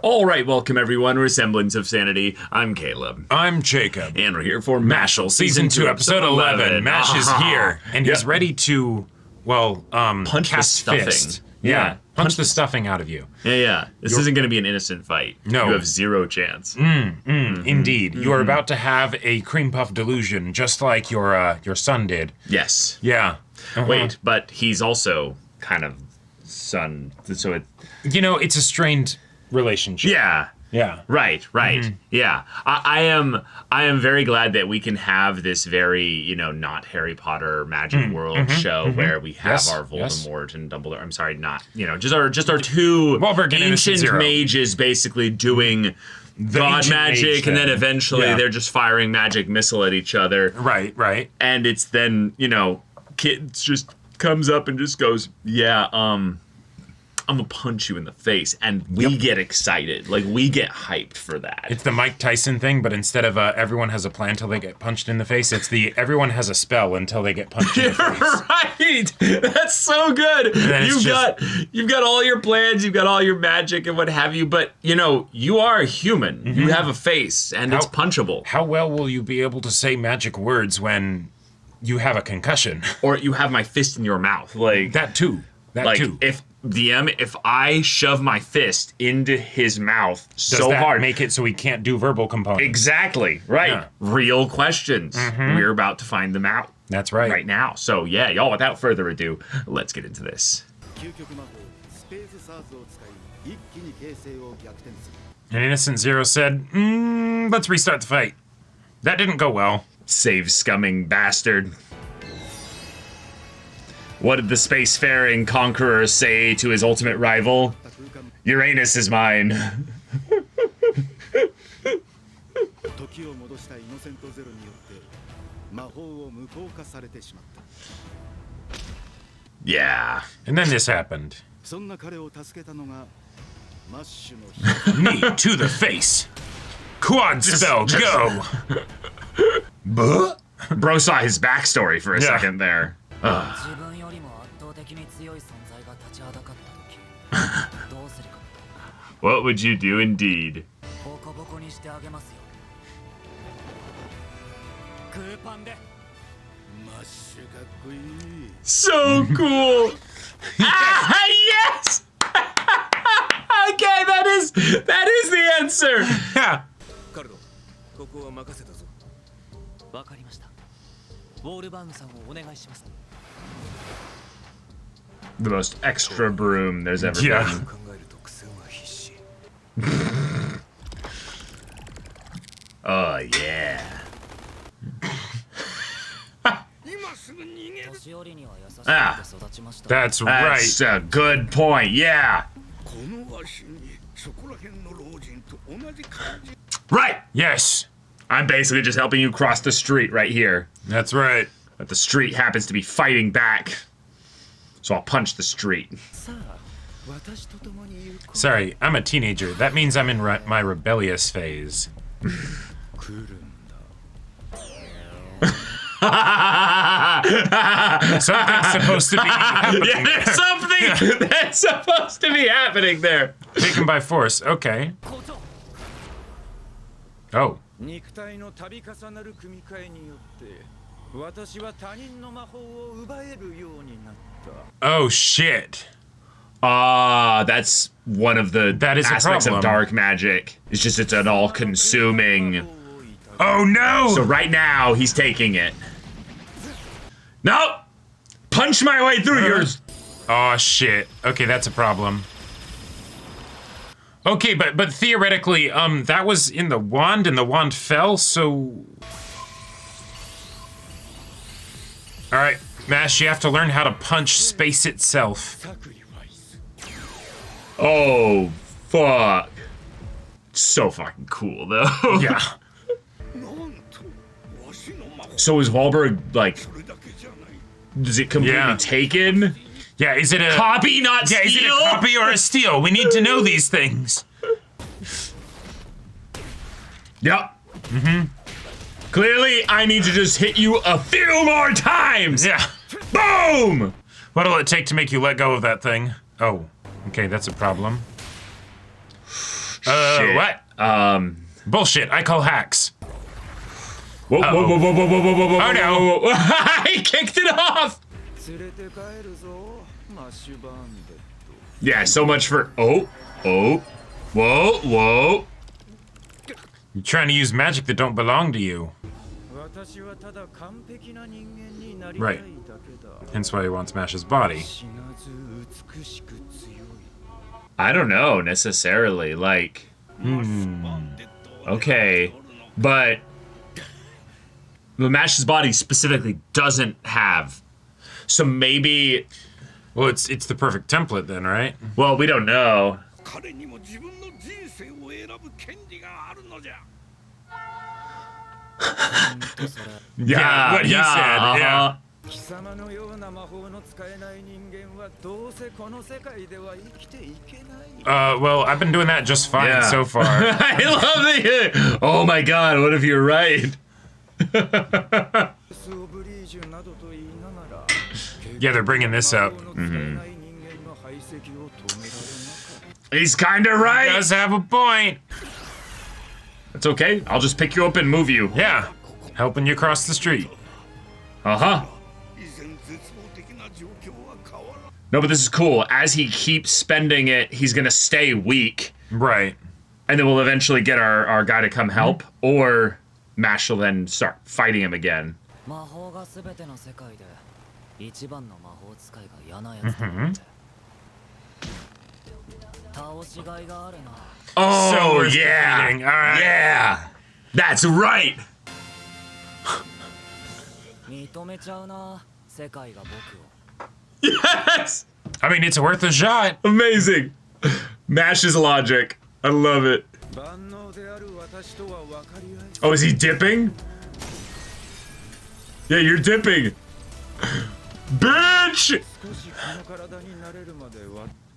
All right, welcome everyone. We're Semblance of Sanity. I'm Caleb. I'm Jacob. And we're here for Mashle, Season 2, Episode 11. Mash is here, and he's ready to, punch cast the stuffing. fist. Yeah. Punch the stuffing out of you. Yeah. This isn't going to be an innocent fight. No. You have zero chance. Indeed. You are about to have a cream puff delusion, just like your son did. Yes. Yeah. Wait, but he's also kind of son, so it... You know, it's a strained relationship. Yeah. Yeah. Right. Yeah. I am very glad that we can have this very, not Harry Potter magic world show where we have our Voldemort and Dumbledore. I'm sorry, not, just our two Wahlberg and ancient mages basically doing god magic, and then eventually they're just firing magic missile at each other. Right. And it's then, kids just comes up and just goes, I'm gonna punch you in the face, and we get excited. Like, we get hyped for that. It's the Mike Tyson thing, but instead of everyone has a plan until they get punched in the face, it's the everyone has a spell until they get punched in the face. Right! That's so good! You've got all your plans, you've got all your magic and what have you, but, you are a human. You have a face, and it's punchable. How well will you be able to say magic words when you have a concussion? Or you have my fist in your mouth. Like That too. If I shove my fist into his mouth so hard, make it so he can't do verbal components? Exactly. Right. Yeah. Real questions. We're about to find them out. That's right. Right now. So yeah, y'all, without further ado, let's get into this. And Innocent Zero said, let's restart the fight. That didn't go well. Save scumming bastard. What did the spacefaring conqueror say to his ultimate rival? Uranus is mine. Yeah. And then this happened. Knee to the face. Quad spell, go. Bro saw his backstory for a second there. What would you do indeed? So cool! Yes! Okay, that is the answer! Yeah. The most extra broom there's ever been. Oh, yeah. That's right. That's a good point, yeah. Right! Yes. I'm basically just helping you cross the street right here. That's right. But the street happens to be fighting back. So I'll punch the street. Sorry, I'm a teenager. That means I'm in my rebellious phase. Something's supposed to be happening. Yeah, there's something that's supposed to be happening there. Taken by force. Okay. Oh. Oh shit. That's one of the aspects of dark magic. It's just it's an all-consuming. Oh no! So right now he's taking it. Nope! Punch my way through yours. Oh shit. Okay, that's a problem. Okay, but theoretically, that was in the wand, and the wand fell, so... Alright, Mash, you have to learn how to punch space itself. Oh, fuck. So fucking cool, though. Yeah. So is Wahlberg, is it completely taken? Yeah, is it a... Copy, not steal? Yeah, is it a copy or a steal? We need to know these things. Yep. Clearly, I need to just hit you a few more times! Yeah. Boom! What'll it take to make you let go of that thing? Oh, okay, that's a problem. it. What? Bullshit. I call hacks. Whoa, whoa, whoa, whoa, whoa, whoa, whoa, whoa, Oh, no. whoa, whoa, whoa. He kicked it off. Yeah, so much for... Oh, oh, whoa, whoa. You're trying to use magic that don't belong to you. Right. Hence why he wants Mashle's body. I don't know, necessarily. Like... Okay. But... the Mashle's body specifically doesn't have. So maybe... Well, it's the perfect template then, right? Well, we don't know. Yeah, what he said, yeah. Well, I've been doing that just fine so far. I love the... Oh my god, what if you're right? Yeah, they're bringing this up. He's kinda right. He does have a point. It's okay, I'll just pick you up and move you. Yeah, helping you cross the street. Uh-huh. No, but this is cool. As he keeps spending it, he's gonna stay weak. Right. And then we'll eventually get our guy to come help, or Mashle will then start fighting him again. Oh, So yeah. all right. Yeah. That's right. Yes. I mean, it's worth a shot. Amazing. Mashle's logic. I love it. Oh, is he dipping? Yeah, you're dipping. Bitch!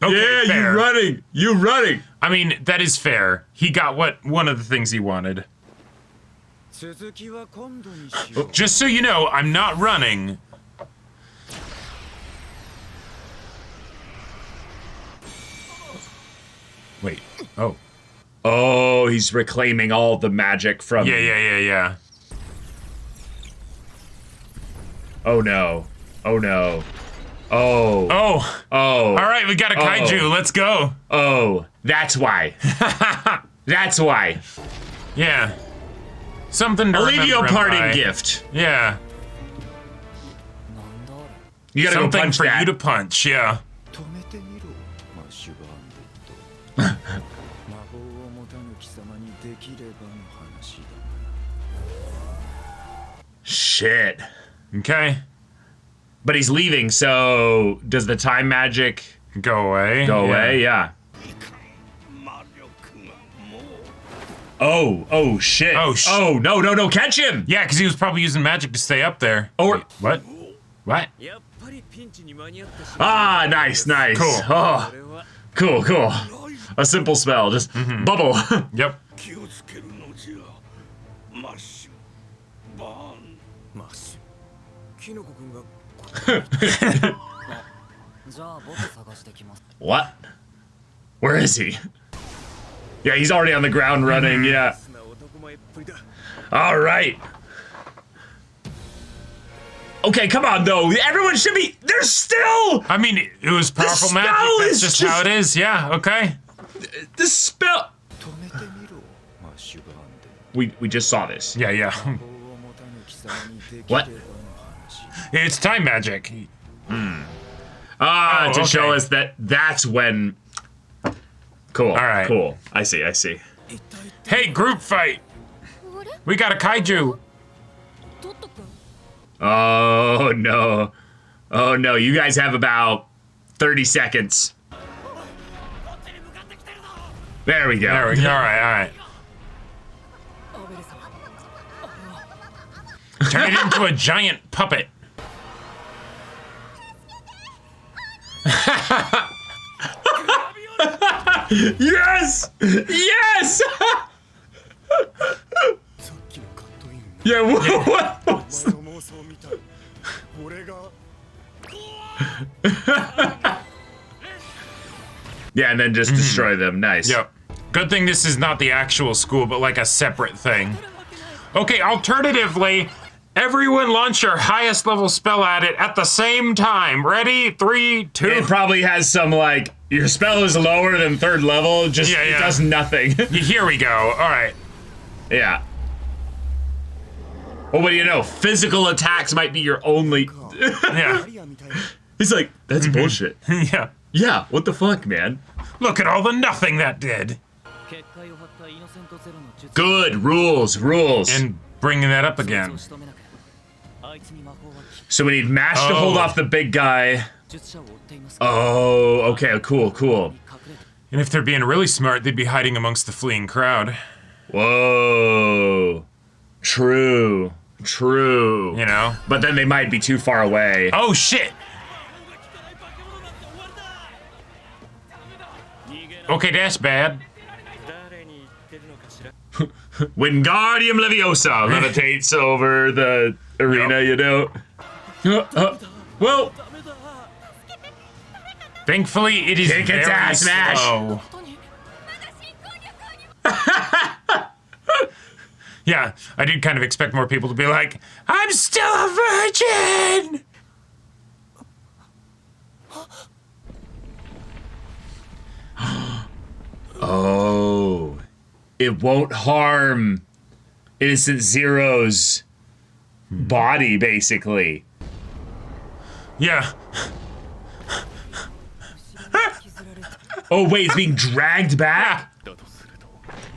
Okay, Yeah, fair. you running. You running. I mean, that is fair. He got one of the things he wanted. Just so you know, I'm not running. Wait. Oh. Oh, he's reclaiming all the magic from... Yeah. Oh, no. Oh, no. Oh. Oh. Oh. All right, we got a kaiju. Let's go. Oh. That's why. That's why. Yeah. Something to I'll leave you a remember him parting by. gift. Yeah. You gotta Something go punch for that. you to punch, yeah. Shit. Okay. But he's leaving, so does the time magic Go away. go away? Yeah. Oh, shit. Oh, Oh, no, catch him! Yeah, because he was probably using magic to stay up there. Or- Wait, what? What? Ah, nice. Cool. Oh, cool. A simple spell, just bubble. Yep. What? Where is he? Yeah, he's already on the ground running, yeah. All right. Okay, come on, though. Everyone should be... There's still... I mean, it was powerful spell magic. That's is just just- how it is. Yeah, okay. The spell... We just saw this. Yeah. What? It's time magic. Ah, Oh, to show okay. us that that's when... Cool. All right. Cool. I see. Hey, group fight. We got a kaiju. Oh, no. Oh, no. You guys have about 30 seconds. There we go. There we go. All right. Turn it into a giant puppet. Yes! Yes! Yeah, what was that? Yeah, and then just destroy them. Nice. Yep. Good thing this is not the actual school, but like a separate thing. Okay, alternatively, everyone launch your highest level spell at it at the same time. Ready? 3, 2. It probably has some, like, your spell is lower than 3rd level, just it does nothing. Here we go. All right. Yeah. Well, what do you know? Physical attacks might be your only... Yeah. He's like, that's bullshit. Yeah. Yeah, what the fuck, man? Look at all the nothing that did. Good, rules. And bringing that up again. So we need Mash to hold off the big guy. Oh, okay, cool. And if they're being really smart, they'd be hiding amongst the fleeing crowd. Whoa. True. You know? But then they might be too far away. Oh, shit! Okay, that's bad. Wingardium Leviosa levitates over the arena, you know? Well... Thankfully, it is Kick its very ass, Mash. slow. Yeah, I did kind of expect more people to be like, I'm still a virgin! Oh. It won't harm Innocent Zero's body, basically. Yeah. Oh, wait, it's being dragged back?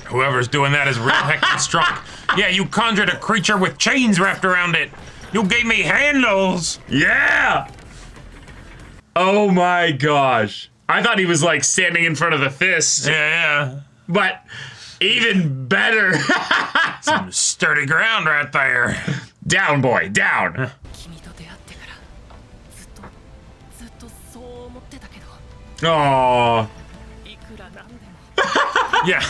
Whoever's doing that is real heckin' strong. Yeah, you conjured a creature with chains wrapped around it. You gave me handles. Yeah! Oh my gosh. I thought he was like standing in front of the fist. Yeah. But even better. Some sturdy ground right there. Down, boy, down. Aww. Yeah.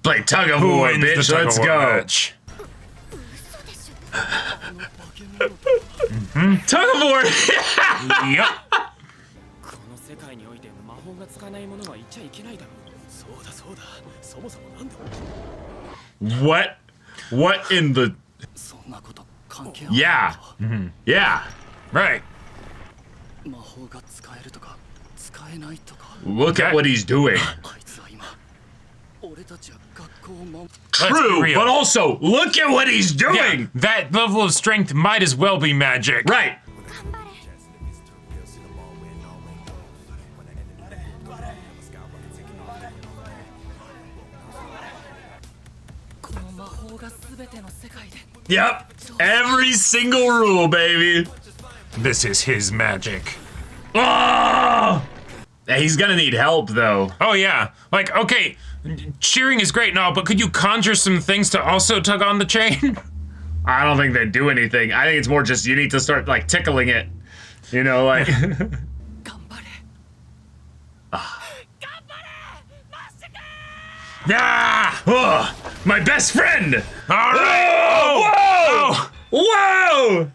Play tug of war, bitch. Let's go. Tug of war. Yep. What? What in the... Yeah. Yeah. Right. Look at what he's doing. True, but also, look at what he's doing! Yeah, that level of strength might as well be magic. Right. Yep. Every single rule, baby. This is his magic. Oh! He's gonna need help, though. Oh, yeah. Like, okay, cheering is great and all, but could you conjure some things to also tug on the chain? I don't think they do anything. I think it's more just you need to start, like, tickling it. You know, like... Yeah! Oh, my best friend! All right! Whoa! Whoa!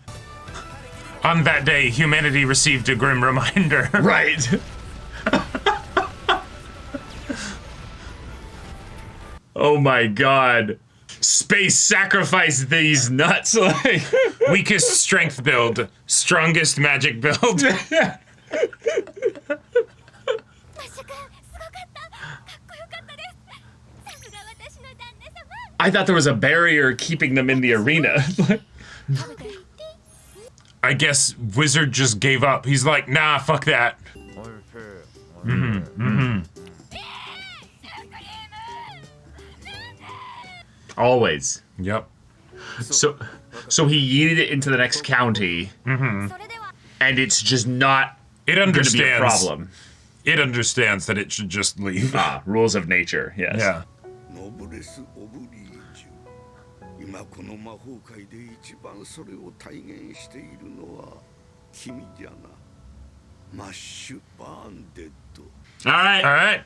On that day, humanity received a grim reminder. Right. Oh my god. Space sacrifice these nuts. Like Weakest strength build, strongest magic build. I thought there was a barrier keeping them in the arena. I guess Wizard just gave up. He's like, nah, fuck that. Always. Yep. So he yeeted it into the next county, and it's just not It going to be a understands. problem. It understands that it should just leave. Ah, rules of nature, yes. Yeah. 今この魔法界で一番それを体現しているのは君じゃな。マッシュ・バーンデッド。 All right. All right.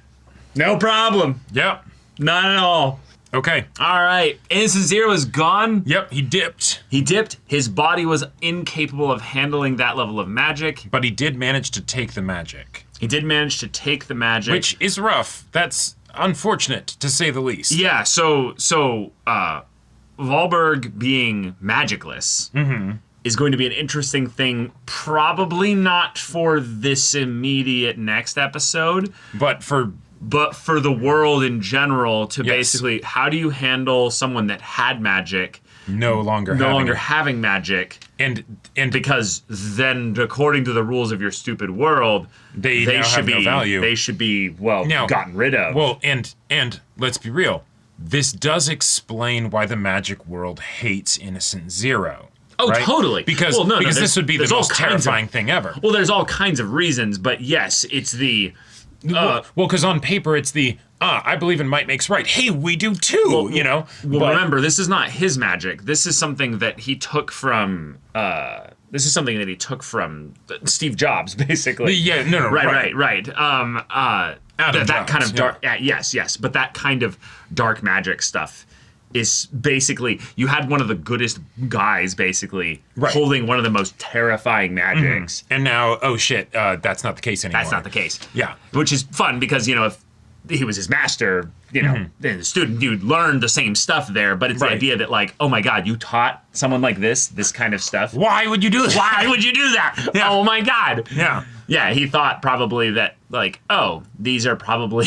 No problem. Yep. Not at all. Okay. All right. Innocent Zero is gone. Yep, he dipped. He dipped. His body was incapable of handling that level of magic. But he did manage to take the magic. He did manage to take the magic. Which is rough. That's unfortunate, to say the least. Yeah, so Wahlberg being magicless is going to be an interesting thing, probably not for this immediate next episode, But for the world in general, to Yes. basically, how do you handle someone that had magic no longer having magic? and Because then, according to the rules of your stupid world, they now should have be no value. They should be Now- gotten rid of. Well, and let's be real. This does explain why the magic world hates Innocent Zero. Oh, right? totally. Because Well, no, because there's- this would be the there's all most kinds of- terrifying thing ever. Well, there's all kinds of reasons, but yes, it's the. Well, because on paper it's the I believe in might makes right. Hey, we do too. you know. Well, But- remember, this is not his magic. This is something that he took from. Steve Jobs, basically. Yeah, no, Right. Adam That kind Jobs, of dark. Yes. But that kind of dark magic stuff is basically, you had one of the goodest guys, basically, Right. holding one of the most terrifying magics. And now, oh shit, that's not the case anymore. That's not the case. Yeah. Which is fun because, if he was his master, then the student, you'd learn the same stuff there. But it's the Right. idea that, like, oh my God, you taught someone like this kind of stuff. Why would you do that? Why would you do that? Yeah. Oh my God. Yeah. Yeah, he thought probably that, like, oh, these are probably,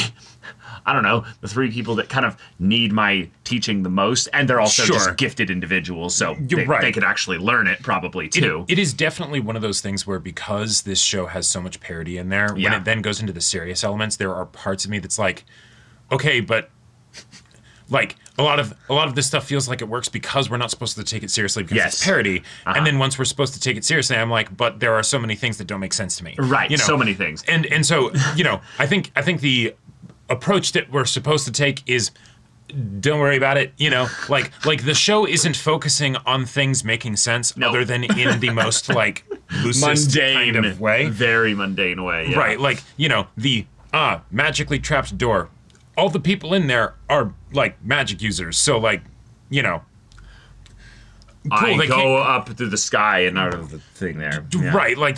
I don't know, the three people that kind of need my teaching the most. And they're also Sure. just gifted individuals. So You're right. they could actually learn it probably too. It is definitely one of those things where, because this show has so much parody in there, when Yeah. it then goes into the serious elements, there are parts of me that's like, okay, but like a lot of this stuff feels like it works because we're not supposed to take it seriously because Yes. it's parody. And then once we're supposed to take it seriously, I'm like, but there are so many things that don't make sense to me. Right, so many things. And so, I think the approach that we're supposed to take is, don't worry about it. Like the show isn't focusing on things making sense No. other than in the most like loosest Mundane kind of way. Very mundane way. Yeah. Right. Like, the magically trapped door. All the people in there are like magic users. So like, I they go can't- up through the sky and out of the thing there. Yeah. Right, like,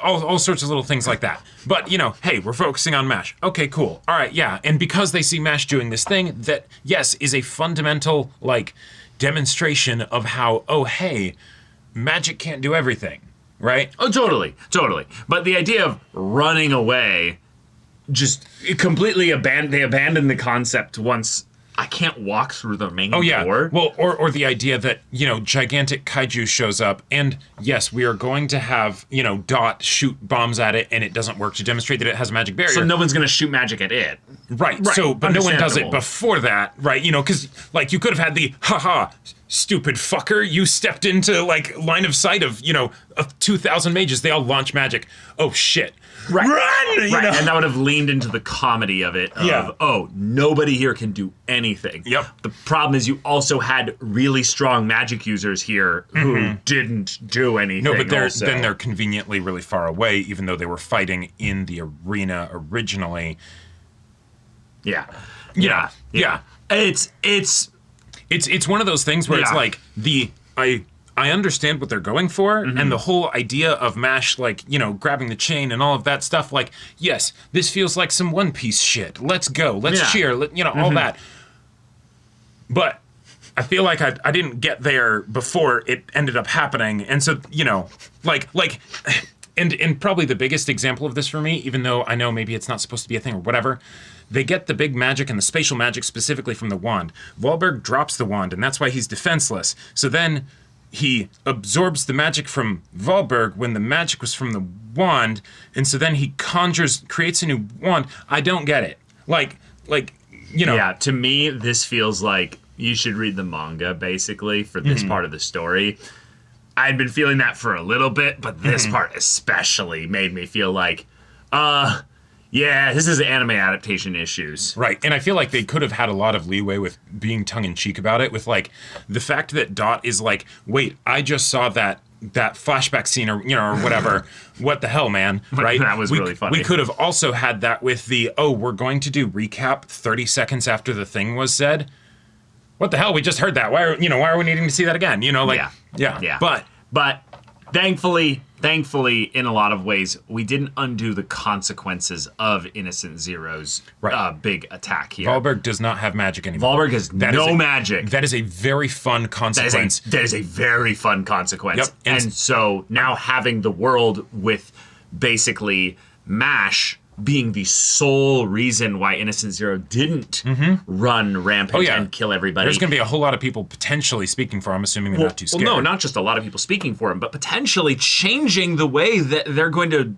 all sorts of little things like that. But, hey, we're focusing on MASH. Okay, cool. All right, yeah. And because they see MASH doing this thing that, yes, is a fundamental, like, demonstration of how, oh, hey, magic can't do everything, right? Oh, totally. But the idea of running away, just completely they abandoned the concept once. I can't walk through the main door. Well, or the idea that, gigantic kaiju shows up, and yes, we are going to have, Dot shoot bombs at it, and it doesn't work to demonstrate that it has a magic barrier. So no one's going to shoot magic at it. Right. So, but no one does it Understandable. before that, right? Because, like, you could have had the, haha, stupid fucker, you stepped into, like, line of sight of, of 2,000 mages, they all launch magic. Oh, shit. Right. Run! Right, and that would have leaned into the comedy of it. Oh, nobody here can do anything. Yep. The problem is you also had really strong magic users here who didn't do anything. No, but also. then they're conveniently really far away, even though they were fighting in the arena originally. Yeah. It's one of those things where it's Yeah. like I understand what they're going for, and the whole idea of MASH, like, grabbing the chain and all of that stuff, like, yes, this feels like some One Piece shit. Let's go. Let's cheer. All that. But I feel like I didn't get there before it ended up happening. And so, and probably the biggest example of this for me, even though I know maybe it's not supposed to be a thing or whatever, they get the big magic and the spatial magic specifically from the wand. Wahlberg drops the wand, and that's why he's defenseless. So then he absorbs the magic from Wahlberg when the magic was from the wand, and so then he creates a new wand. I don't get it. Yeah, to me, this feels like you should read the manga, basically, for this part of the story. I'd been feeling that for a little bit, but this part especially made me feel like, yeah, this is anime adaptation issues. Right, and I feel like they could have had a lot of leeway with being tongue-in-cheek about it, with, like, the fact that Dot is like, wait, I just saw that flashback scene, or whatever. What the hell, man? Right? That was really funny. We could have also had that with the, we're going to do recap 30 seconds after the thing was said. What the hell? We just heard that. Why are we needing to see that again? Yeah. But But thankfully, thankfully, in a lot of ways, we didn't undo the consequences of Innocent Zero's big attack here. Wahlberg does not have magic anymore. Wahlberg has no magic. That is a very fun consequence. That is a very fun consequence. Yep. And so now having the world with basically MASH being the sole reason why Innocent Zero didn't run rampant and kill everybody. There's going to be a whole lot of people potentially speaking for him, assuming they're not too scared. Well, no, not just a lot of people speaking for him, but potentially changing the way that they're going to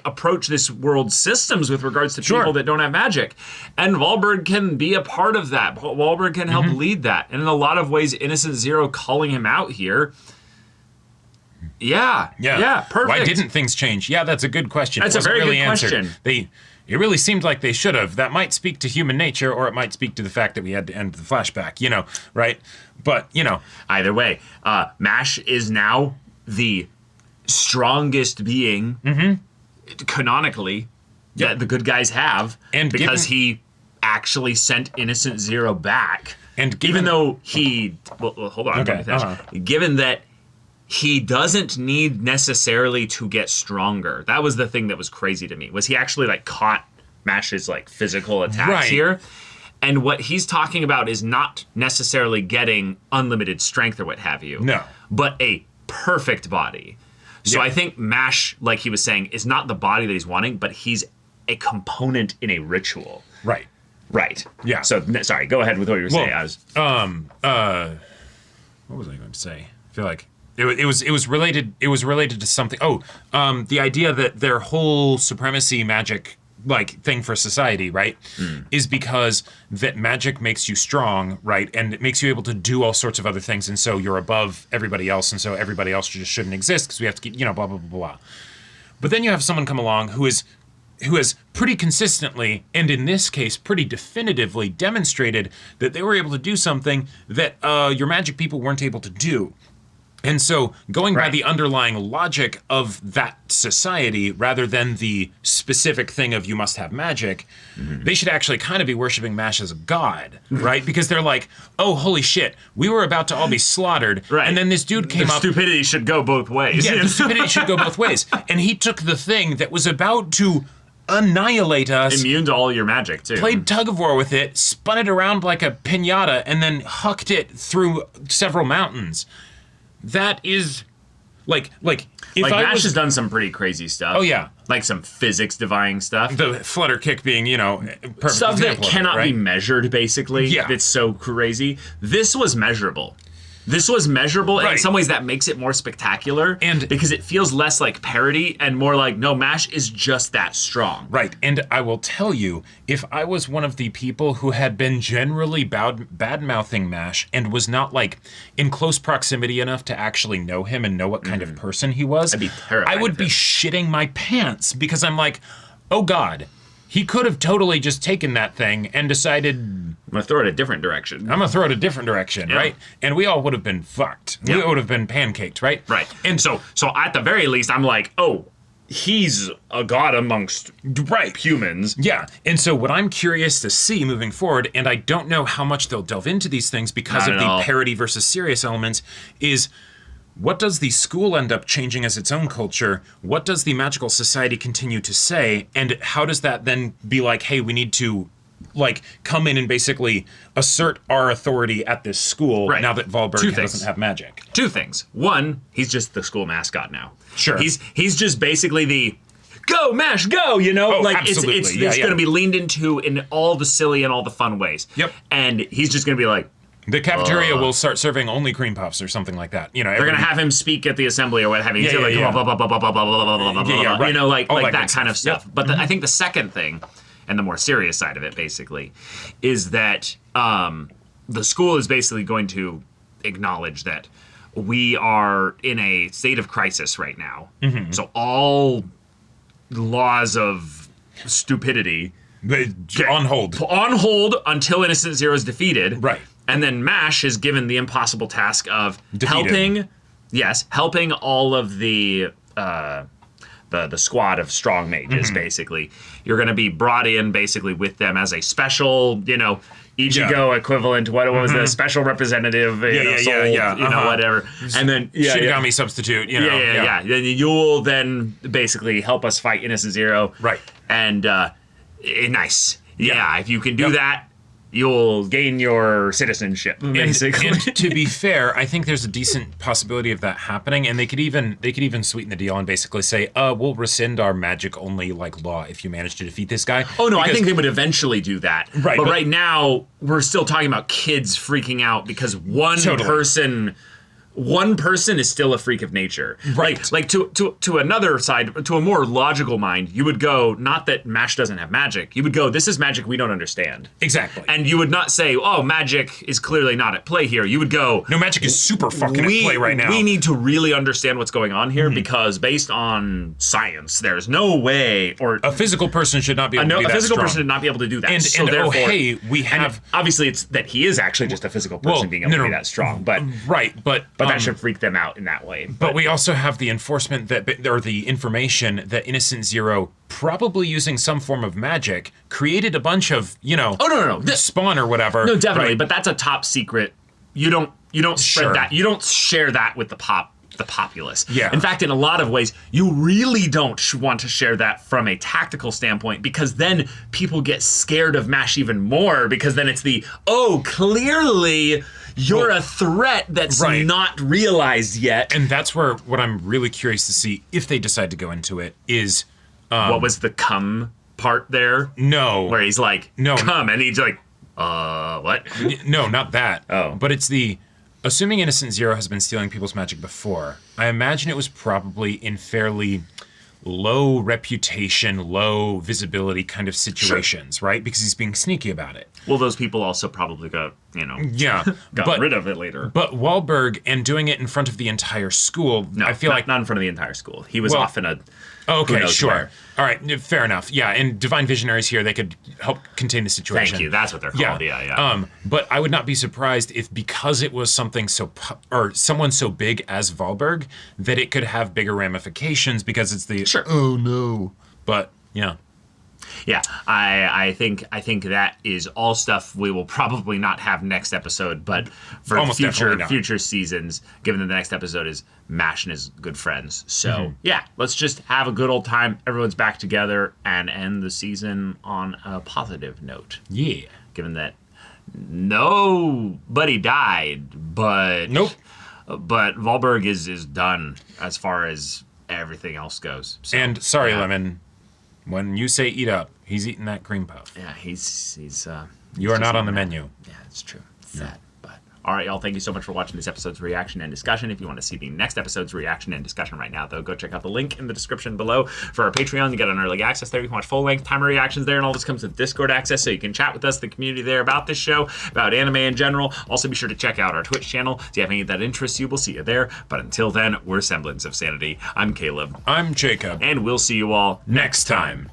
approach this world's systems with regards to people that don't have magic. And Wahlberg can be a part of that. Wahlberg can help lead that. And in a lot of ways, Innocent Zero calling him out here. Yeah, perfect. Why didn't things change? Yeah, that's a good question. That's a very good question. It really seemed like they should have. That might speak to human nature, or it might speak to the fact that we had to end the flashback, right? But, Either way, MASH is now the strongest being, canonically, that the good guys have, and because he actually sent Innocent Zero back. And even though he... Well, hold on. Okay, Given that he doesn't need necessarily to get stronger. That was the thing that was crazy to me, was he actually caught MASH's physical attacks here. And what he's talking about is not necessarily getting unlimited strength or what have you. No. But a perfect body. So I think MASH, like he was saying, is not the body that he's wanting, but he's a component in a ritual. Right. Yeah. So, sorry, go ahead with what you were saying. What was I going to say? I feel like it was related to something. The idea that their whole supremacy magic thing for society, right, is because that magic makes you strong, right, and it makes you able to do all sorts of other things, and so you're above everybody else, and so everybody else just shouldn't exist because we have to keep, blah blah blah blah. But then you have someone come along who has pretty consistently, and in this case pretty definitively, demonstrated that they were able to do something that your magic people weren't able to do. And so, going by the underlying logic of that society, rather than the specific thing of you must have magic, they should actually kind of be worshiping MASH as a god, right? Because they're like, oh, holy shit, we were about to all be slaughtered, and then this dude came up... Stupidity should go both ways. Yeah, the stupidity should go both ways. And he took the thing that was about to annihilate us... Immune to all your magic, too. Played tug-of-war with it, spun it around like a piñata, and then hucked it through several mountains. That is, if MASH has done some pretty crazy stuff. Oh, yeah. Some physics-defying stuff. The flutter kick being, perfect stuff that cannot be measured, basically. Yeah. That's so crazy. This was measurable. This was measurable, and in some ways that makes it more spectacular, and because it feels less like parody and more like, no, MASH is just that strong. Right, and I will tell you, if I was one of the people who had been generally bad-mouthing MASH and was not, in close proximity enough to actually know him and know what kind of person he was, I'd be terrified. I would be shitting my pants, because I'm like, oh God, he could have totally just taken that thing and decided... I'm going to throw it a different direction. Right? And we all would have been fucked. We would have been pancaked, right? Right. And so at the very least, I'm like, oh, he's a god amongst humans. Yeah. And so what I'm curious to see moving forward, and I don't know how much they'll delve into these things because of the parody versus serious elements, is... what does the school end up changing as its own culture? What does the magical society continue to say? And how does that then be like, hey, we need to come in and basically assert our authority at this school now that Wahlberg doesn't have magic? Two things. One, he's just the school mascot now. Sure. He's just basically the go MASH go, absolutely. It's going to be leaned into in all the silly and all the fun ways. Yep. And he's just going to be like, the cafeteria will start serving only cream puffs or something like that. They're going to have him speak at the assembly or what have you. Blah, blah, blah, blah, blah, blah, blah, blah, blah, blah, that kind of stuff. But I think the second thing, and the more serious side of it, basically, is that the school is basically going to acknowledge that we are in a state of crisis right now. So all laws of stupidity on hold until Innocent Zero is defeated. Right. And then MASH is given the impossible task of helping all of the the squad of strong mages, basically. You're going to be brought in basically with them as a special, Ichigo equivalent. What was the special representative? Soul, whatever. And then Shinigami substitute. Then you'll then basically help us fight Innocent Zero. Right. And nice. Yeah, if you can do that, you'll gain your citizenship, basically. And to be fair, I think there's a decent possibility of that happening, and they could even sweeten the deal and basically say, we'll rescind our magic only law if you manage to defeat this guy. Oh no, I think they would eventually do that. Right. But right now, we're still talking about kids freaking out because one person is still a freak of nature. Right. Like to another side, to a more logical mind, you would go, not that MASH doesn't have magic. You would go, this is magic we don't understand. Exactly. And you would not say, magic is clearly not at play here. You would go, no, magic is super fucking at play right now. We need to really understand what's going on here because based on science, there's no way, or a physical person should not be able to be that a physical strong. person should not be able to do that. And, so therefore, we have... obviously it's that he is actually just a physical person being able to be that strong. But that should freak them out in that way. But we also have the enforcement or the information that Innocent Zero, probably using some form of magic, created a bunch of, spawn or whatever. No, definitely. Right? But that's a top secret. You don't spread that. You don't share that with the populace. Yeah. In fact, in a lot of ways, you really don't want to share that from a tactical standpoint because then people get scared of MASH even more because then it's clearly you're a threat that's not realized yet. And that's where what I'm really curious to see if they decide to go into it is... what was the come part there? No. Where he's like, no, come, and he's like, what? No, not that. Oh. But it's assuming Innocent Zero has been stealing people's magic before, I imagine it was probably in fairly low reputation, low visibility kind of situations, right? Because he's being sneaky about it. Well, those people also probably got, got rid of it later. But Wahlberg, and doing it in front of the entire school, I feel like... not in front of the entire school. He was off in a... Okay, sure. Where. All right, fair enough. Yeah, and Divine Visionaries here, they could help contain the situation. Thank you. That's what they're called. Yeah. But I would not be surprised if, because it was something someone so big as Wahlberg, that it could have bigger ramifications because it's the oh no. But yeah. Yeah, I think that is all stuff we will probably not have next episode, but for future seasons, given that the next episode is MASH and his good friends. So let's just have a good old time. Everyone's back together and end the season on a positive note. Yeah. Given that nobody died, but but Wahlberg is done as far as everything else goes. So, and sorry, Lemon. When you say eat up, he's eating that cream puff. Yeah, he's you are not on the menu. Yeah, it's true. Sad, but all right, y'all. Thank you so much for watching this episode's reaction and discussion. If you want to see the next episode's reaction and discussion right now, though, go check out the link in the description below for our Patreon. You get an early access there. You can watch full-length timer reactions there, and all this comes with Discord access, so you can chat with us, the community there, about this show, about anime in general. Also, be sure to check out our Twitch channel. If you have any that interests you, we'll see you there. But until then, we're Semblance of Sanity. I'm Caleb. I'm Jacob. And we'll see you all next time.